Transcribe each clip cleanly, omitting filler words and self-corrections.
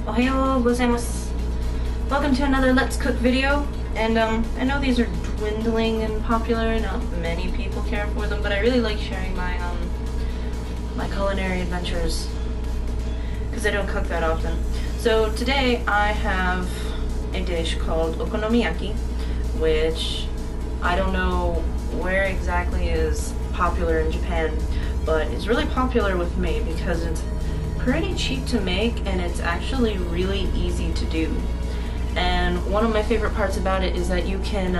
Ohayo gozaimasu. Welcome to another Let's Cook video. And I know these are dwindling in popular, not many people care for them, but I really like sharing my my culinary adventures because I don't cook that often. So today I have a dish called Okonomiyaki, which I don't know where exactly is popular in Japan, but it's really popular with me because it's pretty cheap to make and it's actually really easy to do. And one of my favorite parts about it is that you can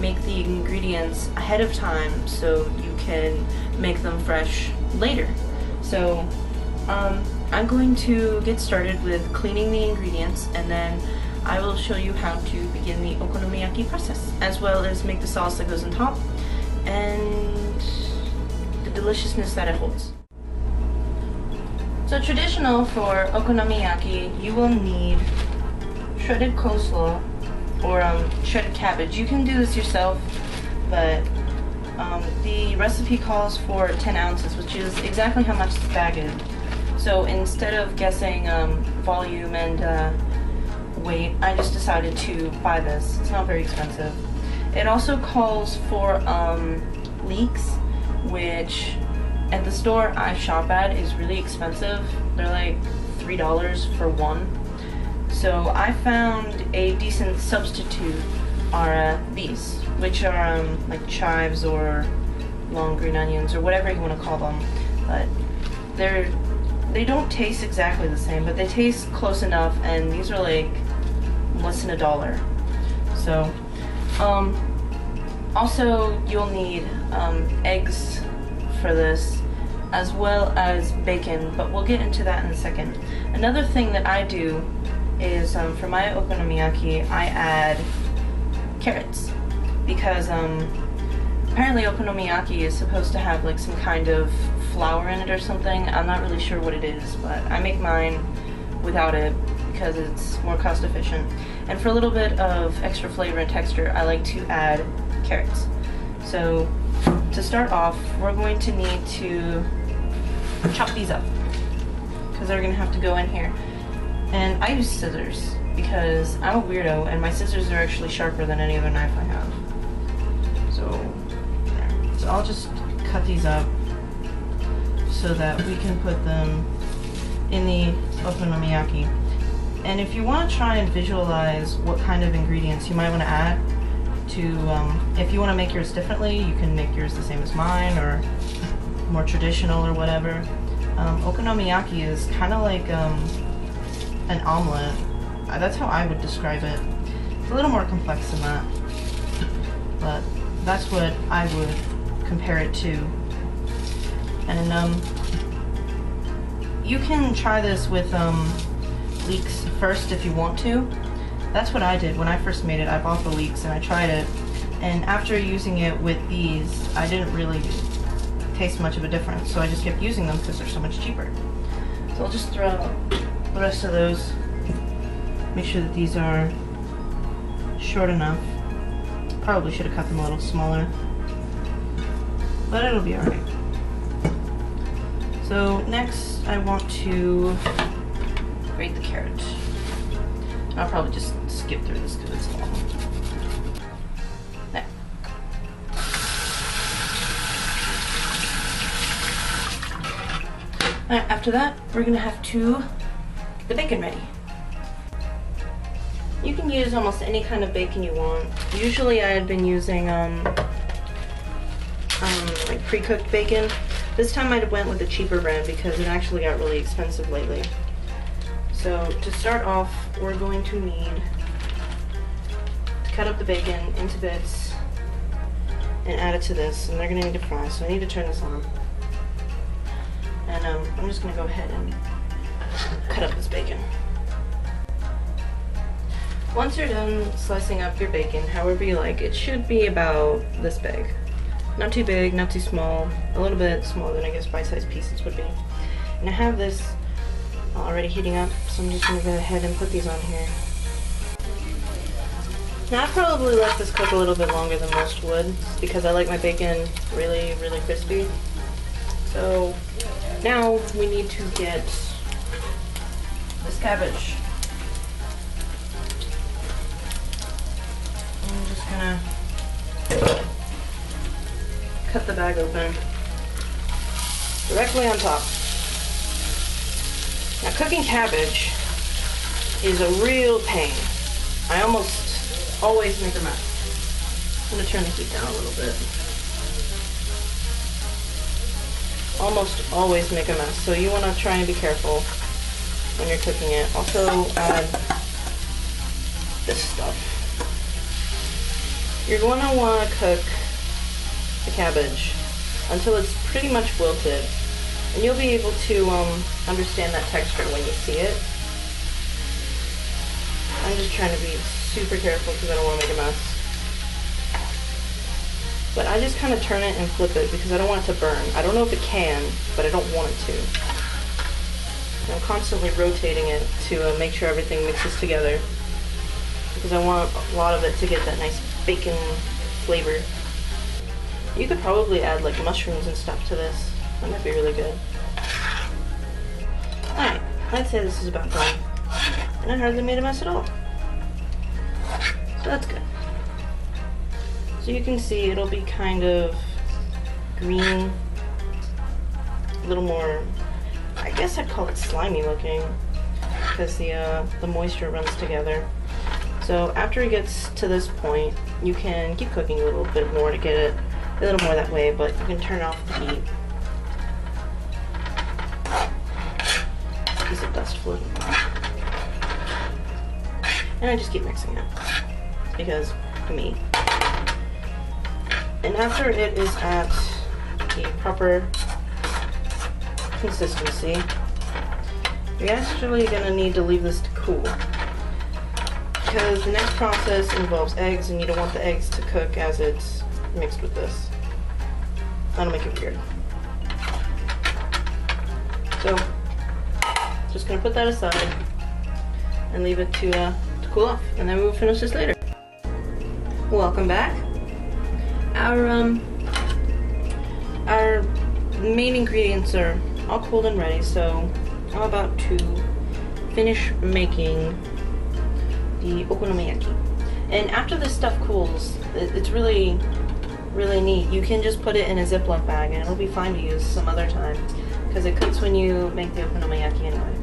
make the ingredients ahead of time so you can make them fresh later. So I'm going to get started with cleaning the ingredients, and then I will show you how to begin the okonomiyaki process, as well as make the sauce that goes on top and the deliciousness that it holds. So traditional for okonomiyaki, you will need shredded coleslaw or shredded cabbage. You can do this yourself, but the recipe calls for 10 ounces, which is exactly how much this bag is. So instead of guessing volume and weight, I just decided to buy this. It's not very expensive. It also calls for leeks, which at the store I shop at is really expensive. They're like $3 for one. So I found a decent substitute are these, which are like chives or long green onions or whatever you want to call them. But they don't taste exactly the same, but they taste close enough, and these are like less than $1. So also you'll need eggs for this, as well as bacon, but we'll get into that in a second. Another thing that I do is for my okonomiyaki I add carrots, because apparently okonomiyaki is supposed to have like some kind of flour in it or something. I'm not really sure what it is, but I make mine without it because it's more cost efficient. And for a little bit of extra flavor and texture, I like to add carrots. So to start off, we're going to need to chop these up because they're going to have to go in here. And I use scissors because I'm a weirdo and my scissors are actually sharper than any other knife I have. So I'll just cut these up so that we can put them in the okonomiyaki. And if you want to try and visualize what kind of ingredients you might want to add to, if you want to make yours differently, you can make yours the same as mine or more traditional or whatever. Okonomiyaki is kind of like an omelet. That's how I would describe it. It's a little more complex than that, but that's what I would compare it to. And you can try this with leeks first if you want to. That's what I did when I first made it. I bought the leeks and I tried it, and after using it with these, I didn't really taste much of a difference, so I just kept using them because they're so much cheaper. So I'll just throw the rest of those. Make sure that these are short enough. Probably should have cut them a little smaller, but it'll be alright. So next I want to grate the carrot. I'll probably just skip through this because it's long. There. Alright, after that, we're gonna have to get the bacon ready. You can use almost any kind of bacon you want. Usually I had been using like pre-cooked bacon. This time I went with the cheaper brand because it actually got really expensive lately. So to start off, we're going to need to cut up the bacon into bits and add it to this, and they're going to need to fry, so I need to turn this on. And I'm just going to go ahead and cut up this bacon. Once you're done slicing up your bacon, however you like, it should be about this big. Not too big, not too small, a little bit smaller than I guess bite-sized pieces would be. And I have this already heating up, so I'm just going to go ahead and put these on here. Now I probably let this cook a little bit longer than most would because I like my bacon really, really crispy. So now we need to get this cabbage. I'm just gonna cut the bag open directly on top. Now, cooking cabbage is a real pain. I almost always make a mess. I'm gonna turn the heat down a little bit. Almost always make a mess, so you want to try and be careful when you're cooking it. Also add this stuff. You're going to want to cook the cabbage until it's pretty much wilted, and you'll be able to understand that texture when you see it. I'm just trying to be super careful because I don't want to make a mess. But I just kind of turn it and flip it because I don't want it to burn. I don't know if it can, but I don't want it to. And I'm constantly rotating it to make sure everything mixes together because I want a lot of it to get that nice bacon flavor. You could probably add like mushrooms and stuff to this. That might be really good. Alright, I'd say this is about done. And I hardly made a mess at all. So that's good. So you can see it'll be kind of green, a little more, I guess I'd call it slimy looking because the moisture runs together. So after it gets to this point, you can keep cooking a little bit more to get it a little more that way, but you can turn off the heat. Piece of dust floating. And I just keep mixing it because me. And after it is at the proper consistency, you're actually going to need to leave this to cool. Because the next process involves eggs, and you don't want the eggs to cook as it's mixed with this. That'll make it weird. So, just going to put that aside and leave it to cool off, and then we'll finish this later. Welcome back. Our main ingredients are all cooled and ready, so I'm about to finish making the okonomiyaki. And after this stuff cools, it's really neat. You can just put it in a Ziploc bag and it'll be fine to use some other time because it cooks when you make the okonomiyaki anyway.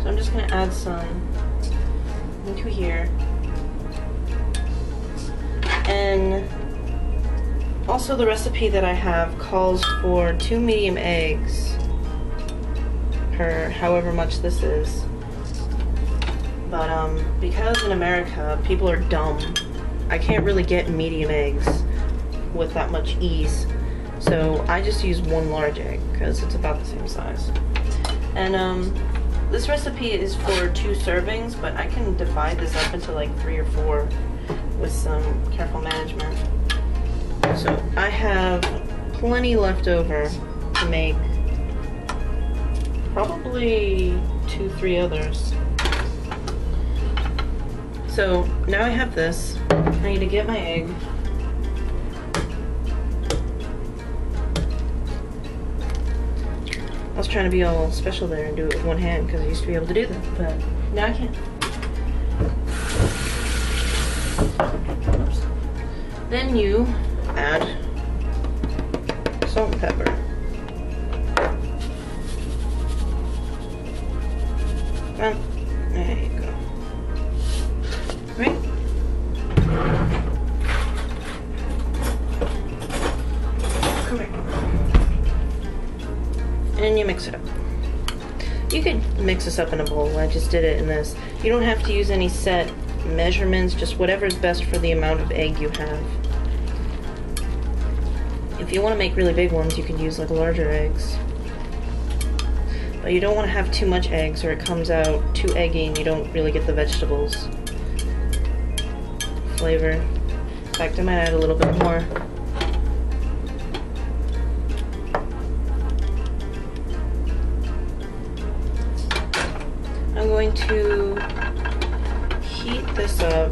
So I'm just going to add some into here. And also the recipe that I have calls for 2 medium eggs per however much this is. But because in America people are dumb, I can't really get medium eggs with that much ease. So I just use 1 large egg because it's about the same size. And this recipe is for 2 servings, but I can divide this up into like 3 or 4 with some careful management. So I have plenty left over to make probably 2-3 others. So now I have this. I need to get my egg. I was trying to be all special there and do it with 1 hand because I used to be able to do that, but now I can't. Oops. Then you add salt and pepper. Well, there you go. Right? Come here. And you mix it up. You could mix this up in a bowl. I just did it in this. You don't have to use any set measurements, just whatever's best for the amount of egg you have. If you want to make really big ones, you can use like larger eggs. But you don't want to have too much eggs or it comes out too eggy and you don't really get the vegetables flavor. In fact, I might add a little bit more. I'm going to heat this up.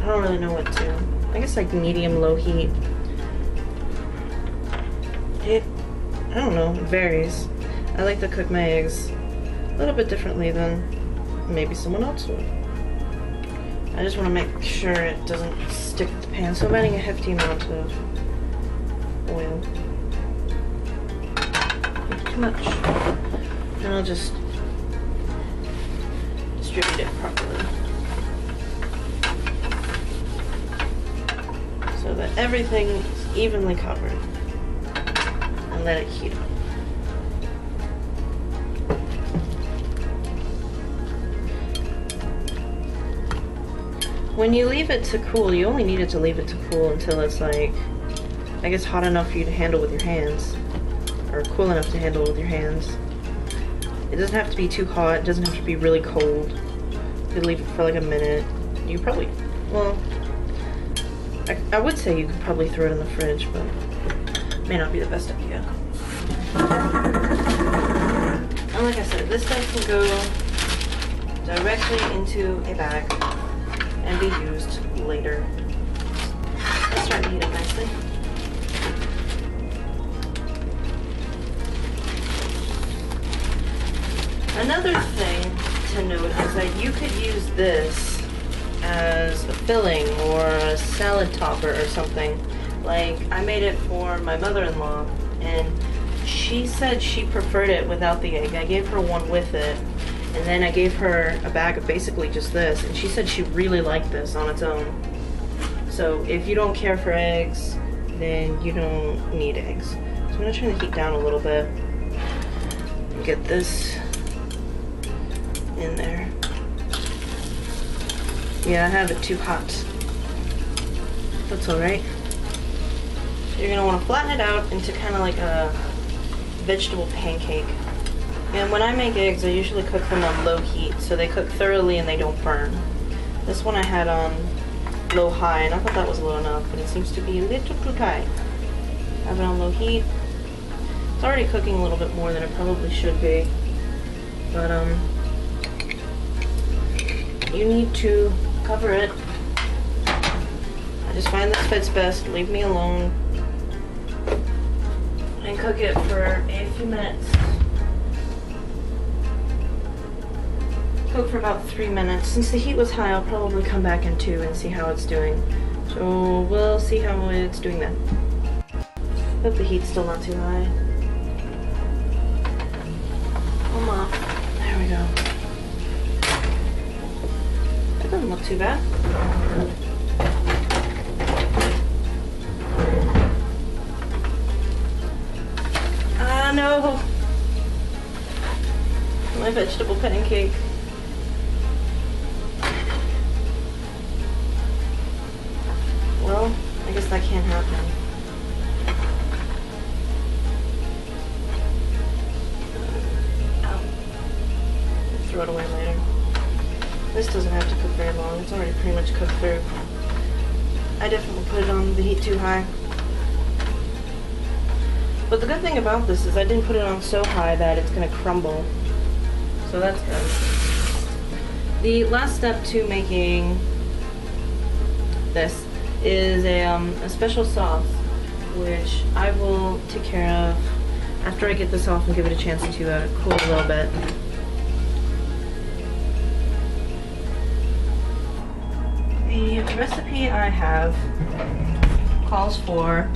I don't really know what to. I guess like medium-low heat. I don't know, it varies. I like to cook my eggs little bit differently than maybe someone else would. I just want to make sure it doesn't stick to the pan, so I'm adding a hefty amount of oil. Not too much. And I'll just distribute it properly so that everything is evenly covered, and let it heat up. When you leave it to cool, you only need it to leave it to cool until it's like, I guess, hot enough for you to handle with your hands, or cool enough to handle with your hands. It doesn't have to be too hot, it doesn't have to be really cold. You could leave it for like a minute. You probably, well, I would say you could probably throw it in the fridge, but it may not be the best idea. And like I said, this stuff can go directly into a bag and be used later. Let's start to heat up nicely. Another thing to note is that you could use this as a filling or a salad topper or something. Like, I made it for my mother-in-law, and she said she preferred it without the egg. I gave her one with it, and then I gave her a bag of basically just this, and she said she really liked this on its own. So if you don't care for eggs, then you don't need eggs. So I'm gonna turn the heat down a little bit and get this in there. Yeah, I have it too hot. That's alright. You're gonna want to flatten it out into kind of like a vegetable pancake. And when I make eggs, I usually cook them on low heat, so they cook thoroughly and they don't burn. This one I had on low-high, and I thought that was low enough, but it seems to be a little too high. I have it on low heat. It's already cooking a little bit more than it probably should be, but you need to cover it. I just find this fits best. Leave me alone and cook it for a few minutes. Cook for about 3 minutes. Since the heat was high, I'll probably come back in 2 and see how it's doing. So we'll see how it's doing then. Hope the heat's still not too high. Come on. There we go. That doesn't look too bad. Ah, no! My vegetable pancake. Well, I guess that can't happen. I'll throw it away later. This doesn't have to cook very long. It's already pretty much cooked through. I definitely put it on the heat too high. But the good thing about this is I didn't put it on so high that it's going to crumble. So that's good. The last step to making this is a special sauce, which I will take care of after I get this off and give it a chance to cool a little bit. The recipe I have calls for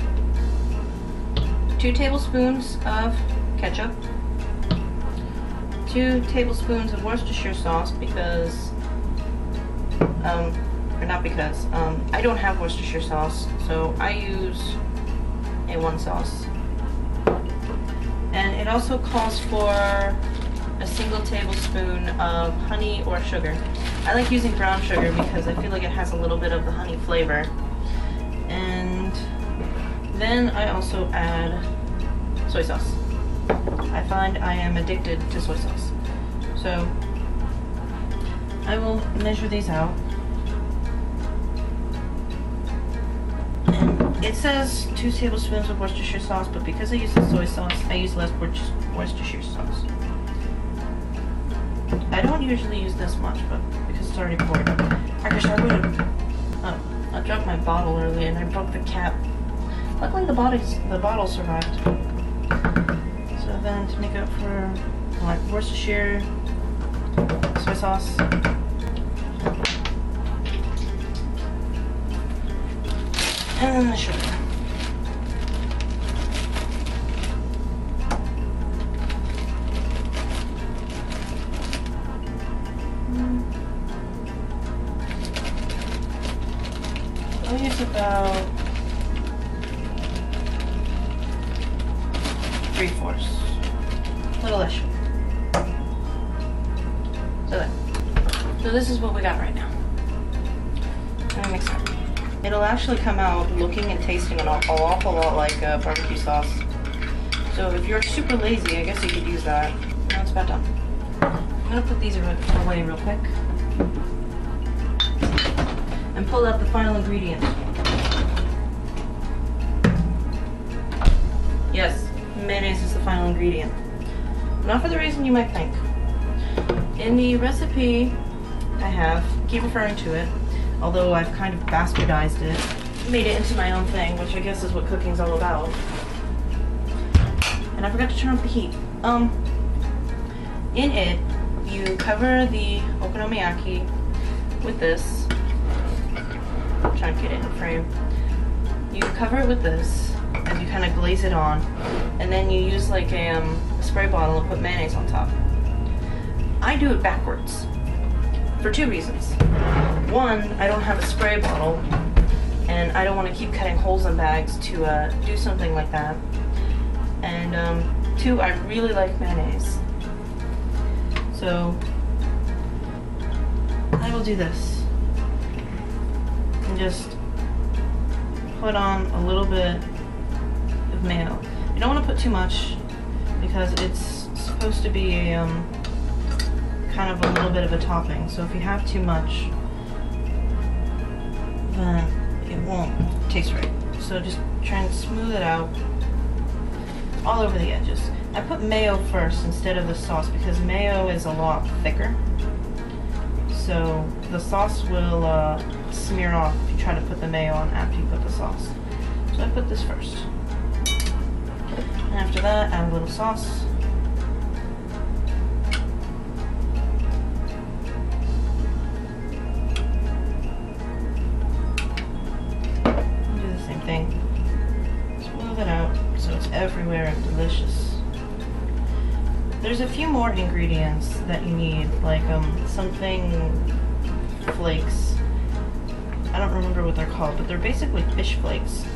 2 tablespoons of ketchup, 2 tablespoons of Worcestershire sauce because, or not because, I don't have Worcestershire sauce, so I use A1 sauce. And it also calls for a single tablespoon of honey or sugar. I like using brown sugar because I feel like it has a little bit of the honey flavor. And then I also add soy sauce. I find I am addicted to soy sauce. So I will measure these out. And it says 2 tablespoons of Worcestershire sauce, but because I use the soy sauce, I use less Worcestershire sauce. I don't usually use this much, but because it's already poured. I dropped my bottle earlier and I broke the cap. Luckily the bottle survived. So then to make up for like Worcestershire, soy sauce. And then the sugar. I'll use about 3/4. A little less sugar. So there. So this is what we got right now. Let me mix it up. It'll actually come out looking and tasting an awful lot like barbecue sauce. So if you're super lazy, I guess you could use that. Now it's about done. I'm gonna put these away real quick and pull out the final ingredient. Yes, mayonnaise is the final ingredient. Not for the reason you might think. In the recipe I have, keep referring to it, although I've kind of bastardized it, made it into my own thing, which I guess is what cooking's all about. And I forgot to turn off the heat. In it, you cover the okonomiyaki with this. I'm trying to get it in frame. You cover it with this, and you kind of glaze it on, and then you use like a spray bottle and put mayonnaise on top. I do it backwards. For two reasons. One, I don't have a spray bottle, and I don't want to keep cutting holes in bags to do something like that. And two, I really like mayonnaise. So I will do this and just put on a little bit of mayo. You don't want to put too much because it's supposed to be a kind of a little bit of a topping, so if you have too much, then it won't taste right. So just try and smooth it out all over the edges. I put mayo first instead of the sauce because mayo is a lot thicker, so the sauce will smear off if you try to put the mayo on after you put the sauce. So I put this first, and after that add a little sauce. Smooth it out so it's everywhere and delicious. There's a few more ingredients that you need, like something flakes. I don't remember what they're called, but they're basically fish flakes.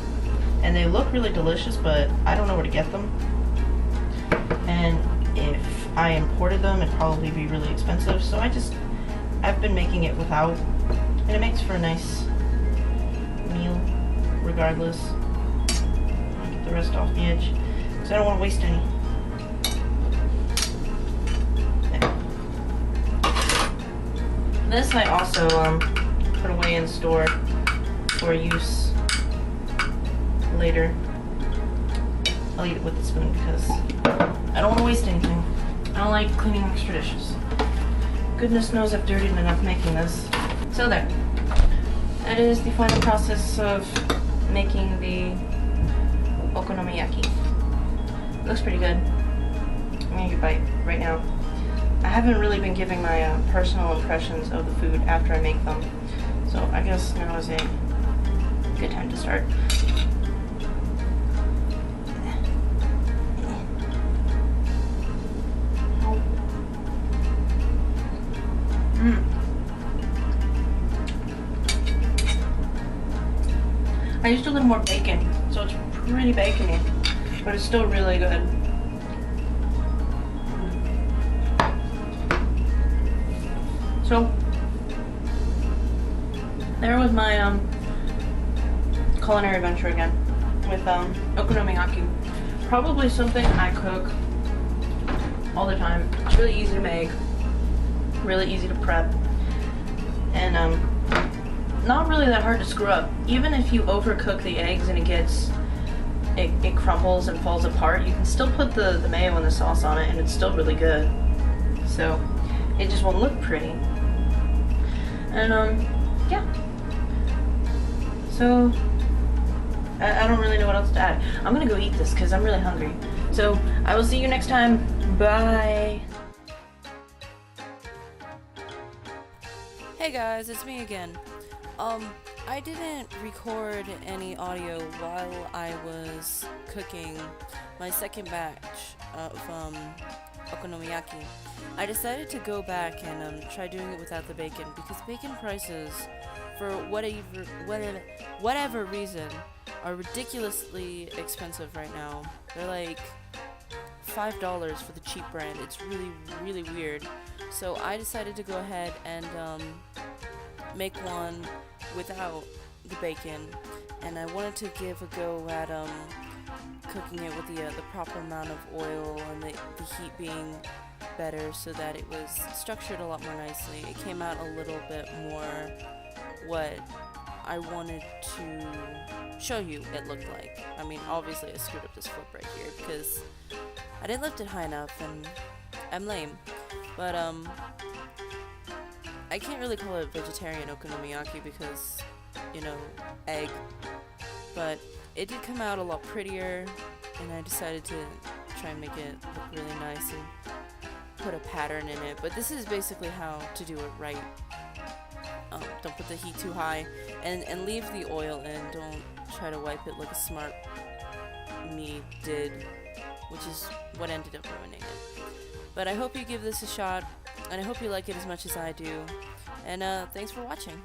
And they look really delicious, but I don't know where to get them. And if I imported them, it'd probably be really expensive. So I've been making it without, and it makes for a nice meal regardless. I'll get the rest off the edge because I don't want to waste any. There. This I also put away and store for use later. I'll eat it with a spoon because I don't want to waste anything. I don't like cleaning extra dishes. Goodness knows I've dirtied enough making this. So there. That is the final process of making the okonomiyaki. It looks pretty good. I'm gonna get a bite right now. I haven't really been giving my personal impressions of the food after I make them, so I guess now is a good time to start. I used a little more bacon, so it's pretty bacony, but it's still really good. So, there was my culinary adventure again with okonomiyaki. Probably something I cook all the time. It's really easy to make, really easy to prep, and not really that hard to screw up. Even if you overcook the eggs and it crumbles and falls apart, you can still put the mayo and the sauce on it and it's still really good. So it just won't look pretty. And yeah. So I don't really know what else to add. I'm gonna go eat this because I'm really hungry. So I will see you next time. Bye. Hey guys, it's me again. I didn't record any audio while I was cooking my second batch of Okonomiyaki. I decided to go back and try doing it without the bacon because bacon prices, for whatever reason, are ridiculously expensive right now. They're like $5 for the cheap brand. It's really weird. So I decided to go ahead and make one without the bacon, and I wanted to give a go at cooking it with the proper amount of oil and the heat being better, so that it was structured a lot more nicely. It came out a little bit more what I wanted to show you it looked like. I mean, obviously I screwed up this flip right here because I didn't lift it high enough and I'm lame. But I can't really call it vegetarian okonomiyaki because, you know, egg. But it did come out a lot prettier, and I decided to try and make it look really nice and put a pattern in it. But this is basically how to do it right. Don't put the heat too high, and leave the oil in. Don't try to wipe it like a smart me did, which is what ended up ruining it. But I hope you give this a shot, and I hope you like it as much as I do. And thanks for watching.